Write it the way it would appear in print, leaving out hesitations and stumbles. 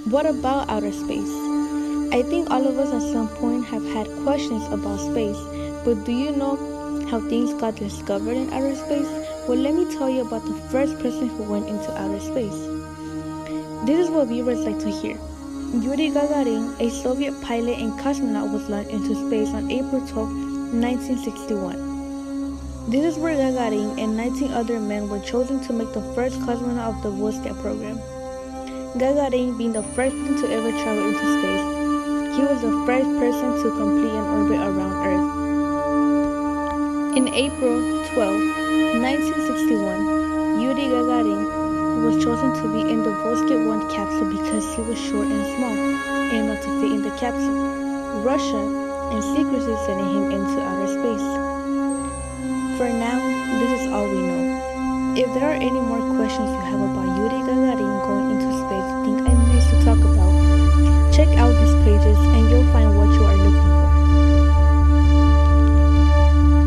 What about outer space? I think all of us at some point have had questions about space, but do you know how things got discovered in outer space? Well, let me tell you about the first person who went into outer space. This is what viewers like to hear. Yuri Gagarin, a Soviet pilot and cosmonaut, was launched into space on April 12, 1961. This is where Gagarin and 19 other men were chosen to make the first cosmonaut of the Vostok program. Gagarin being the first person to ever travel into space, he was the first person to complete an orbit around Earth. In April 12, 1961, Yuri Gagarin was chosen to be in the Vostok 1 capsule because he was short and small, enough to fit in the capsule. Russia in secrecy sending him into outer space. For now, this is all we know. If there are any more questions you have about Yuri Gagarin going into space,